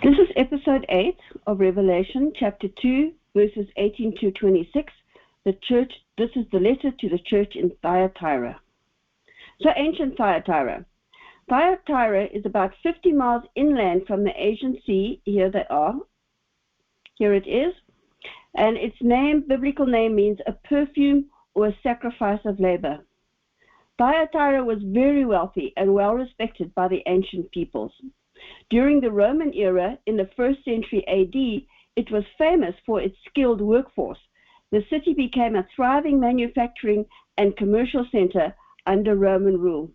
This is episode 8 of Revelation, chapter 2, verses 18 to 26. This is the letter to the church in Thyatira. So ancient Thyatira. Thyatira is about 50 miles inland from the Aegean Sea. Here they are. Here it is. And its biblical name means a perfume or a sacrifice of labor. Thyatira was very wealthy and well respected by the ancient peoples. During the Roman era, in the 1st century AD, it was famous for its skilled workforce. The city became a thriving manufacturing and commercial center under Roman rule.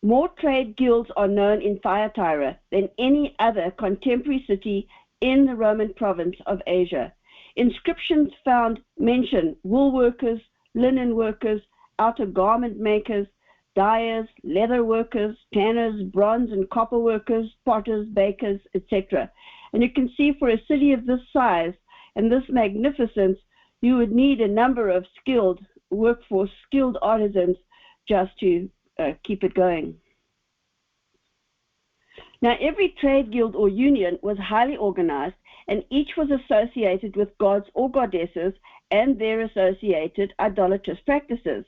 More trade guilds are known in Thyatira than any other contemporary city in the Roman province of Asia. Inscriptions found mention wool workers, linen workers, outer garment makers, dyers, leather workers, tanners, bronze and copper workers, potters, bakers, etc. And you can see for a city of this size and this magnificence, you would need a number of skilled workforce, skilled artisans just to keep it going. Now, every trade guild or union was highly organized, and each was associated with gods or goddesses and their associated idolatrous practices.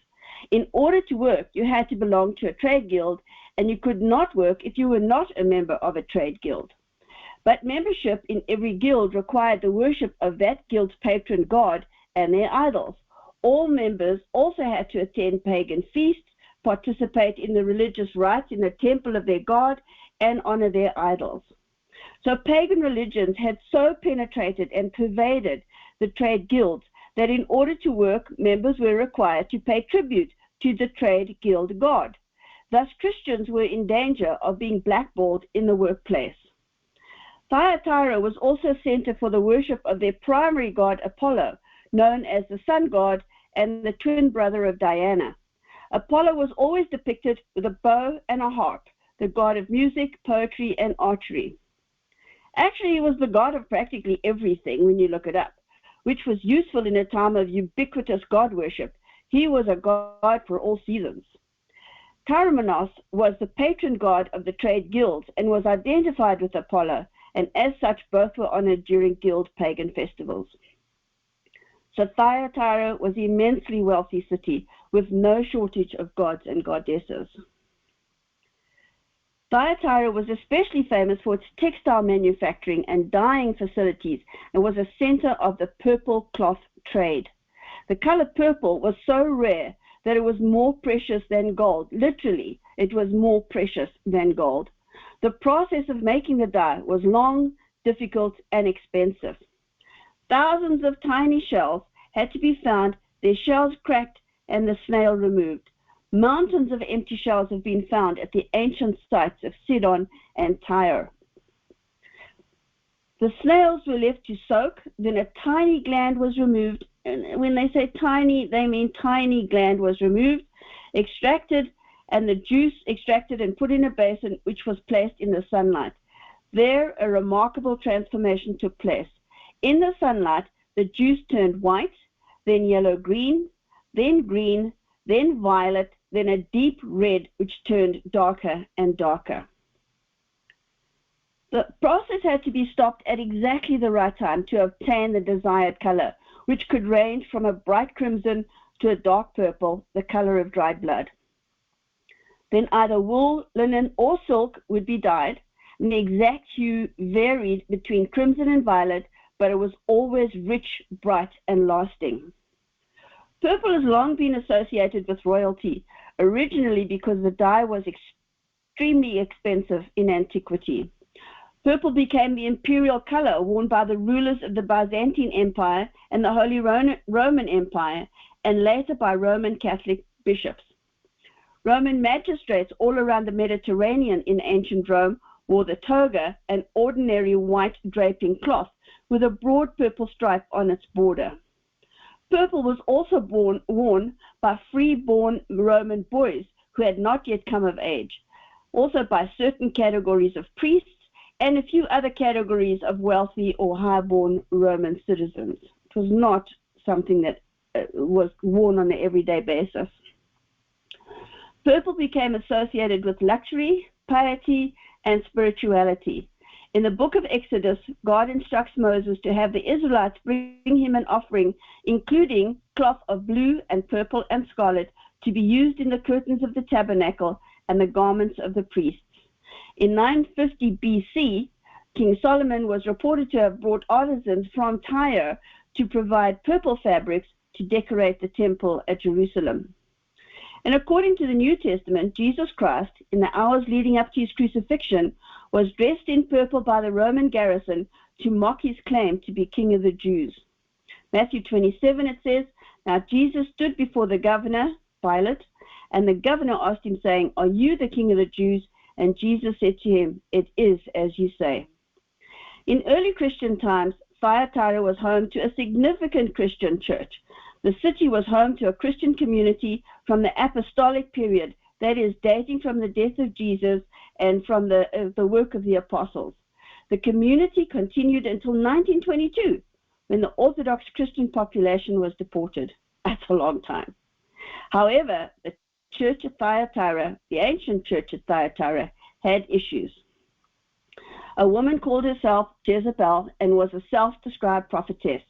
In order to work, you had to belong to a trade guild, and you could not work if you were not a member of a trade guild. But membership in every guild required the worship of that guild's patron god and their idols. All members also had to attend pagan feasts, participate in the religious rites in the temple of their god, and honor their idols. So pagan religions had so penetrated and pervaded the trade guilds that in order to work, members were required to pay tribute to the trade guild god. Thus, Christians were in danger of being blackballed in the workplace. Thyatira was also a center for the worship of their primary god Apollo, known as the sun god and the twin brother of Diana. Apollo was always depicted with a bow and a harp, the god of music, poetry, and archery. Actually, he was the god of practically everything when you look it up, which was useful in a time of ubiquitous god worship. He was a god for all seasons. Chiromenos was the patron god of the trade guilds and was identified with Apollo, and as such both were honored during guild pagan festivals. So Thyatira was an immensely wealthy city with no shortage of gods and goddesses. Thyatira was especially famous for its textile manufacturing and dyeing facilities and was a center of the purple cloth trade. The color purple was so rare that it was more precious than gold. Literally, it was more precious than gold. The process of making the dye was long, difficult, and expensive. Thousands of tiny shells had to be found, their shells cracked, and the snail removed. Mountains of empty shells have been found at the ancient sites of Sidon and Tyre. The snails were left to soak, then a tiny gland was removed. And when they say tiny, they mean tiny gland was removed, extracted, and the juice extracted and put in a basin which was placed in the sunlight. There, a remarkable transformation took place. In the sunlight, the juice turned white, then yellow-green, then violet, then a deep red, which turned darker and darker. The process had to be stopped at exactly the right time to obtain the desired color, which could range from a bright crimson to a dark purple, the color of dried blood. Then either wool, linen, or silk would be dyed, and the exact hue varied between crimson and violet, but it was always rich, bright, and lasting. Purple has long been associated with royalty, originally because the dye was extremely expensive in antiquity. Purple became the imperial color worn by the rulers of the Byzantine Empire and the Holy Roman Empire, and later by Roman Catholic bishops. Roman magistrates all around the Mediterranean in ancient Rome wore the toga, an ordinary white draping cloth with a broad purple stripe on its border. Purple was also worn by free-born Roman boys who had not yet come of age, also by certain categories of priests and a few other categories of wealthy or high-born Roman citizens. It was not something that was worn on an everyday basis. Purple became associated with luxury, piety, and spirituality. In the book of Exodus, God instructs Moses to have the Israelites bring him an offering, including cloth of blue and purple and scarlet, to be used in the curtains of the tabernacle and the garments of the priests. In 950 BC, King Solomon was reported to have brought artisans from Tyre to provide purple fabrics to decorate the temple at Jerusalem. And according to the New Testament, Jesus Christ, in the hours leading up to his crucifixion, was dressed in purple by the Roman garrison to mock his claim to be King of the Jews. Matthew 27, it says, "Now Jesus stood before the governor, Pilate, and the governor asked him, saying, 'Are you the King of the Jews?' And Jesus said to him, 'It is as you say.'" In early Christian times, Thyatira was home to a significant Christian church. The city was home to a Christian community from the apostolic period, that is, dating from the death of Jesus and from the work of the apostles. The community continued until 1922, when the Orthodox Christian population was deported. That's a long time. However, the church at Thyatira, the ancient church at Thyatira, had issues. A woman called herself Jezebel and was a self-described prophetess.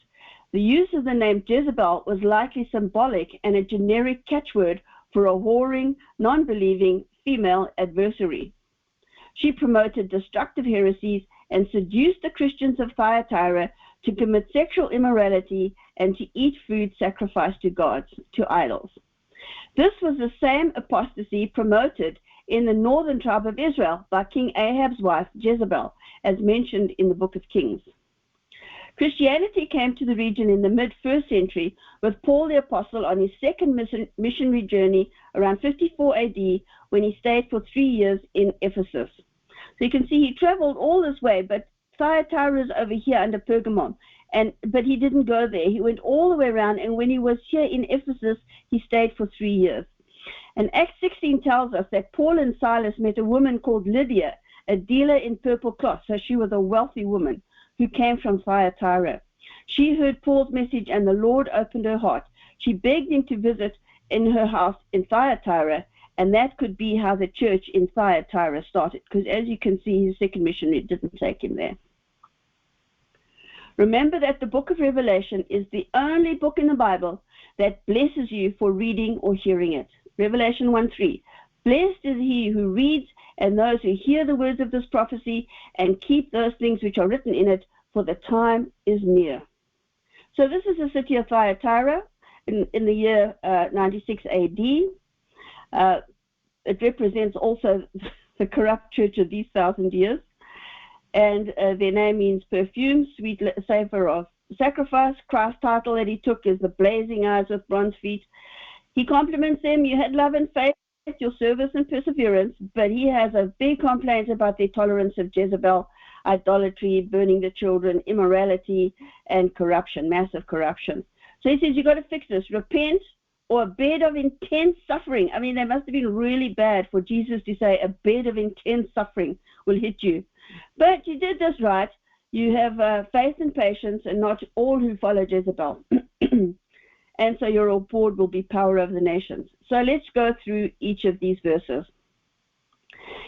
The use of the name Jezebel was likely symbolic and a generic catchword for a whoring, non-believing female adversary. She promoted destructive heresies and seduced the Christians of Thyatira to commit sexual immorality and to eat food sacrificed to gods, to idols. This was the same apostasy promoted in the northern tribe of Israel by King Ahab's wife, Jezebel, as mentioned in the book of Kings. Christianity came to the region in the mid-1st century with Paul the Apostle on his second missionary journey around 54 AD, when he stayed for 3 years in Ephesus. So you can see he traveled all this way, but Thyatira is over here under Pergamon, but he didn't go there. He went all the way around, and when he was here in Ephesus, he stayed for 3 years. And Acts 16 tells us that Paul and Silas met a woman called Lydia, a dealer in purple cloth, so she was a wealthy woman who came from Thyatira. She heard Paul's message, and the Lord opened her heart. She begged him to visit in her house in Thyatira, and that could be how the church in Thyatira started, because as you can see, his second missionary didn't take him there. Remember that the book of Revelation is the only book in the Bible that blesses you for reading or hearing it. Revelation 1:3. Blessed is he who reads and those who hear the words of this prophecy and keep those things which are written in it, for the time is near. So this is the city of Thyatira in the year 96 AD. It represents also the corrupt church of these 1,000 years. And their name means perfume, sweet savor of sacrifice. Christ's title that he took is the blazing eyes with bronze feet. He compliments them. You had love and faith, your service and perseverance, but he has a big complaint about their tolerance of Jezebel, idolatry, burning the children, immorality, and corruption, massive corruption. So he says, you've got to fix this. Repent, or a bed of intense suffering. I mean, they must have been really bad for Jesus to say a bed of intense suffering will hit you. But you did this right. You have faith and patience, and not all who follow Jezebel. And so your reward will be power over the nations. So let's go through each of these verses.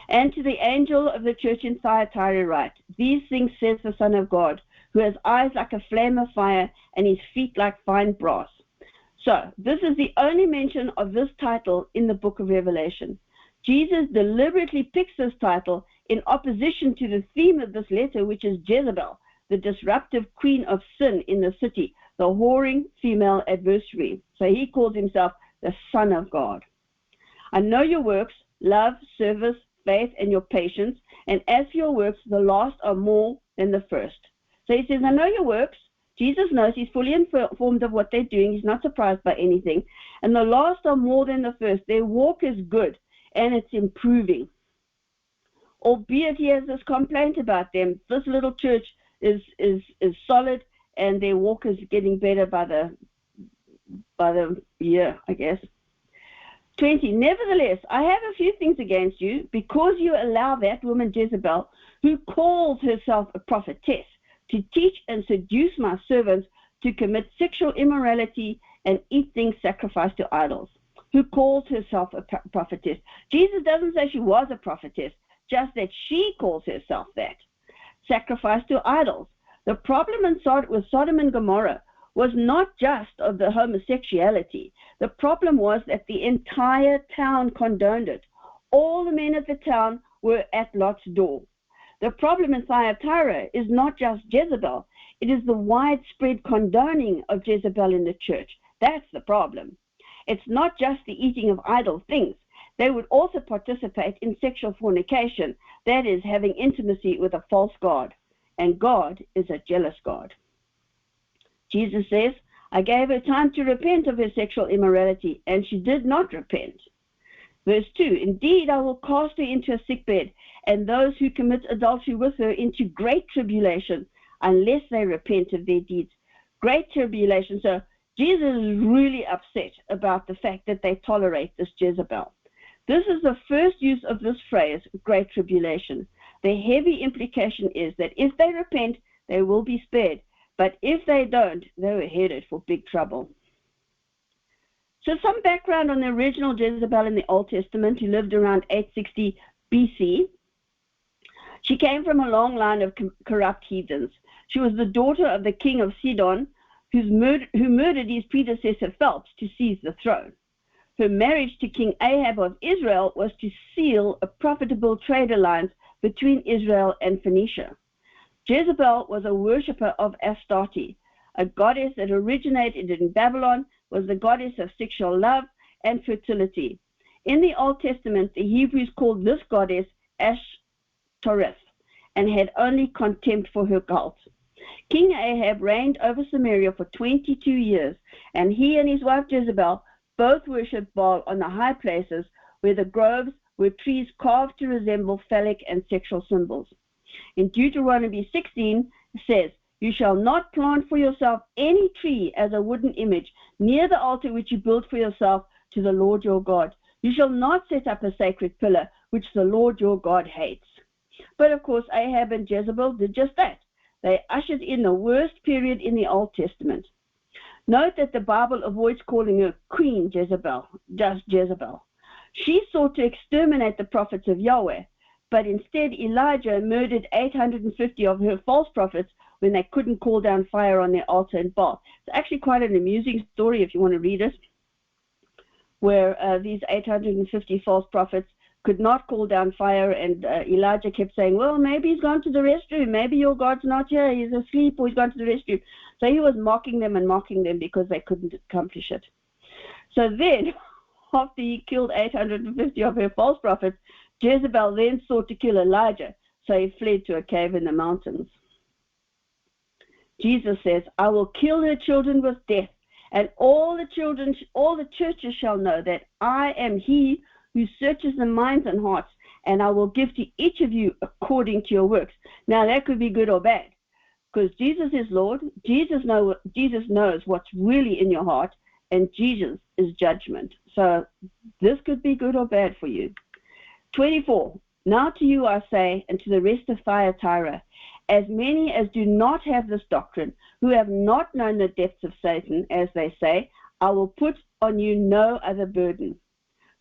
And to the angel of the church in Thyatira write, these things says the Son of God, who has eyes like a flame of fire and his feet like fine brass. So this is the only mention of this title in the book of Revelation. Jesus deliberately picks this title in opposition to the theme of this letter, which is Jezebel, the disruptive queen of sin in the city, the whoring female adversary. So he calls himself the Son of God. I know your works, love, service, faith, and your patience, and as for your works, the last are more than the first. So he says, I know your works. Jesus knows, he's fully informed of what they're doing. He's not surprised by anything. And the last are more than the first. Their walk is good, and it's improving. Albeit he has this complaint about them. This little church is solid, and their walk is getting better by the year, I guess. 20. Nevertheless, I have a few things against you, because you allow that woman Jezebel, who calls herself a prophetess, to teach and seduce my servants to commit sexual immorality and eat things sacrificed to idols. Who calls herself a prophetess? Jesus doesn't say she was a prophetess, just that she calls herself that. Sacrifice to idols. The problem with Sodom and Gomorrah was not just of the homosexuality. The problem was that the entire town condoned it. All the men of the town were at Lot's door. The problem in Thyatira is not just Jezebel. It is the widespread condoning of Jezebel in the church. That's the problem. It's not just the eating of idle things. They would also participate in sexual fornication, that is, having intimacy with a false god. And God is a jealous God. Jesus says, I gave her time to repent of her sexual immorality, and she did not repent. Verse 2, indeed, I will cast her into a sickbed, and those who commit adultery with her into great tribulation, unless they repent of their deeds. Great tribulation. So Jesus is really upset about the fact that they tolerate this Jezebel. This is the first use of this phrase, great tribulation. The heavy implication is that if they repent, they will be spared. But if they don't, they were headed for big trouble. So some background on the original Jezebel in the Old Testament, who lived around 860 BC. She came from a long line of corrupt heathens. She was the daughter of the king of Sidon, who murdered his predecessor Phelps to seize the throne. Her marriage to King Ahab of Israel was to seal a profitable trade alliance between Israel and Phoenicia. Jezebel was a worshipper of Astarte, a goddess that originated in Babylon, was the goddess of sexual love and fertility. In the Old Testament, the Hebrews called this goddess Ashtoreth and had only contempt for her cult. King Ahab reigned over Samaria for 22 years, and he and his wife Jezebel both worshipped Baal on the high places where the groves were trees carved to resemble phallic and sexual symbols. In Deuteronomy 16, it says, you shall not plant for yourself any tree as a wooden image near the altar which you build for yourself to the Lord your God. You shall not set up a sacred pillar which the Lord your God hates. But of course, Ahab and Jezebel did just that. They ushered in the worst period in the Old Testament. Note that the Bible avoids calling her Queen Jezebel, just Jezebel. She sought to exterminate the prophets of Yahweh, but instead Elijah murdered 850 of her false prophets when they couldn't call down fire on their altar in Baal. It's actually quite an amusing story if you want to read it, where these 850 false prophets could not call down fire, and Elijah kept saying, well, maybe he's gone to the restroom, maybe your God's not here, he's asleep, or he's gone to the restroom. So he was mocking them because they couldn't accomplish it. So then, after he killed 850 of her false prophets, Jezebel then sought to kill Elijah, so he fled to a cave in the mountains. Jesus says, I will kill her children with death, and all the churches shall know that I am he who searches the minds and hearts, and I will give to each of you according to your works. Now that could be good or bad, because Jesus is Lord. Jesus knows what's really in your heart, and Jesus is judgment. So this could be good or bad for you. 24. Now to you I say, and to the rest of Thyatira, as many as do not have this doctrine, who have not known the depths of Satan, as they say, I will put on you no other burden.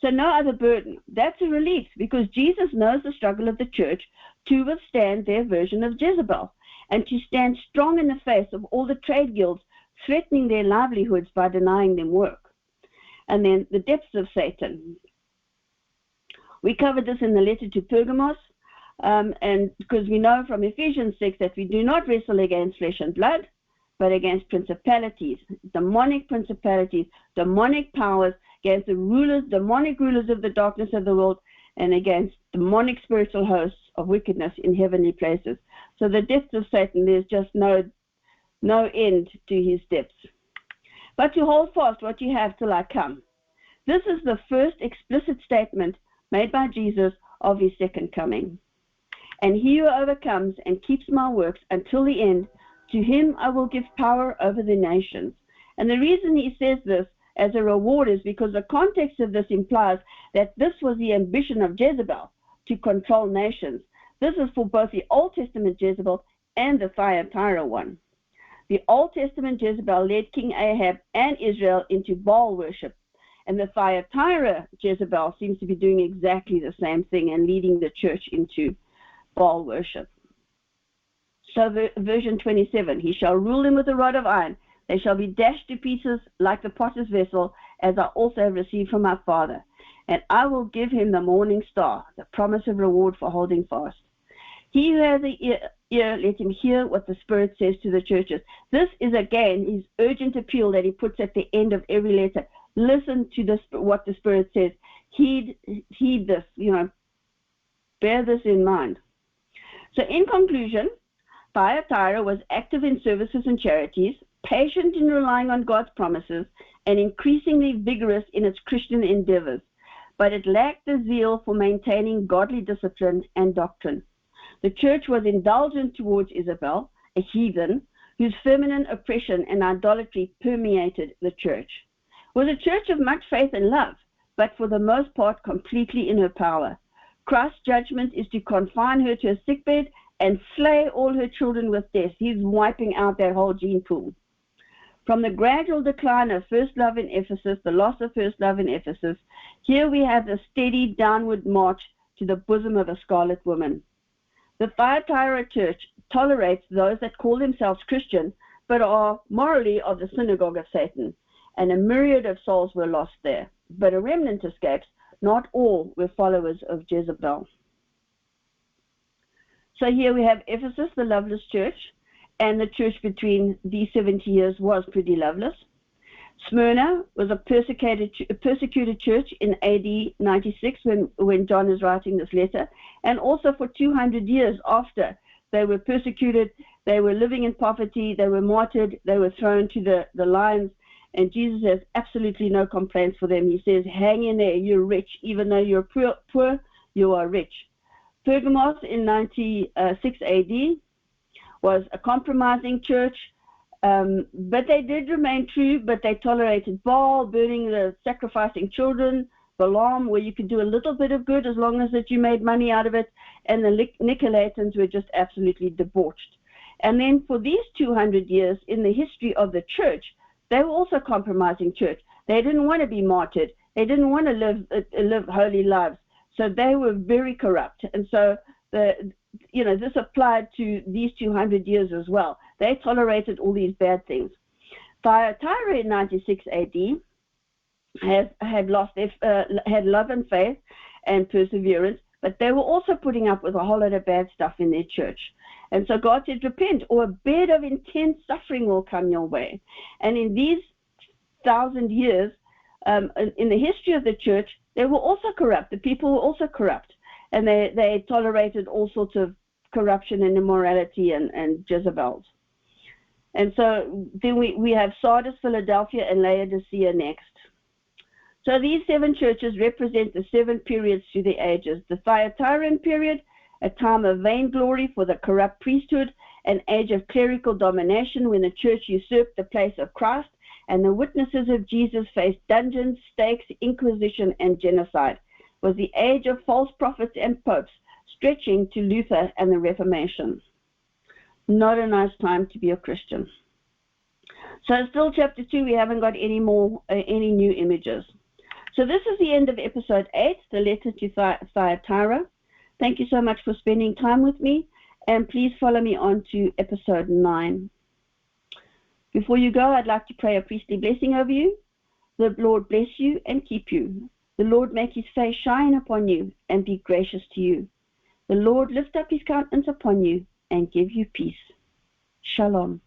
So no other burden. That's a relief, because Jesus knows the struggle of the church to withstand their version of Jezebel and to stand strong in the face of all the trade guilds threatening their livelihoods by denying them work. And then the depths of Satan. We covered this in the letter to Pergamos, and because we know from Ephesians 6 that we do not wrestle against flesh and blood, but against principalities, demonic principalities, demonic powers, against the rulers, demonic rulers of the darkness of the world, and against demonic spiritual hosts of wickedness in heavenly places. So the depths of Satan, there's just no end to his depths. But to hold fast what you have till I come. This is the first explicit statement made by Jesus of his second coming. And he who overcomes and keeps my works until the end, to him I will give power over the nations. And the reason he says this as a reward is because the context of this implies that this was the ambition of Jezebel, to control nations. This is for both the Old Testament Jezebel and the Thyatira one. The Old Testament Jezebel led King Ahab and Israel into Baal worship, And the Thyatira Jezebel seems to be doing exactly the same thing and leading the church into Baal worship. So version 27, he shall rule them with a rod of iron. They shall be dashed to pieces like the potter's vessel, as I also have received from my Father. And I will give him the morning star, the promise of reward for holding fast. He who has an ear, let him hear what the Spirit says to the churches. This is, again, his urgent appeal that he puts at the end of every letter. Listen to this, what the Spirit says. Heed this, bear this in mind. So in conclusion, Thyatira was active in services and charities, patient in relying on God's promises, and increasingly vigorous in its Christian endeavors. But it lacked the zeal for maintaining godly discipline and doctrine. The church was indulgent towards Isabel, a heathen, whose feminine oppression and idolatry permeated the church. It was a church of much faith and love, but for the most part completely in her power. Christ's judgment is to confine her to a sickbed and slay all her children with death. He's wiping out that whole gene pool. From the gradual decline of first love in Ephesus, the loss of first love in Ephesus, here we have the steady downward march to the bosom of a scarlet woman. The Thyatira church tolerates those that call themselves Christian, but are morally of the synagogue of Satan, and a myriad of souls were lost there. But a remnant escapes. Not all were followers of Jezebel. So here we have Ephesus, the loveless church, and the church between these 70 years was pretty loveless. Smyrna was a persecuted church in AD 96 when John is writing this letter, and also for 200 years after they were persecuted, they were living in poverty, they were martyred, they were thrown to the lions, and Jesus has absolutely no complaints for them. He says, hang in there, you're rich, even though you're poor, you are rich. Pergamos in 96 AD was a compromising church, but they did remain true, but they tolerated Baal, burning the sacrificing children, Balaam, where you could do a little bit of good as long as that you made money out of it, and the Nicolaitans were just absolutely debauched. And then for these 200 years in the history of the church, they were also compromising church. They didn't want to be martyred. They didn't want to live holy lives. So they were very corrupt. And so this applied to these 200 years as well. They tolerated all these bad things. Thyatira in 96 AD had love and faith and perseverance, but they were also putting up with a whole lot of bad stuff in their church. And so God said, repent, or a bed of intense suffering will come your way. And in these 1,000 years, in the history of the church, they were also corrupt. The people were also corrupt. And they tolerated all sorts of corruption and immorality and Jezebels. And so then we have Sardis, Philadelphia, and Laodicea next. So these 7 churches represent the 7 periods through the ages. The Thyatiran period, a time of vainglory for the corrupt priesthood, an age of clerical domination when the church usurped the place of Christ, and the witnesses of Jesus faced dungeons, stakes, inquisition, and genocide. Was the age of false prophets and popes, stretching to Luther and the Reformation. Not a nice time to be a Christian. So still chapter 2, we haven't got any new images. So this is the end of episode 8, the letter to Thyatira. Thank you so much for spending time with me, and please follow me on to episode 9. Before you go, I'd like to pray a priestly blessing over you. The Lord bless you and keep you. The Lord make his face shine upon you and be gracious to you. The Lord lift up his countenance upon you and give you peace. Shalom.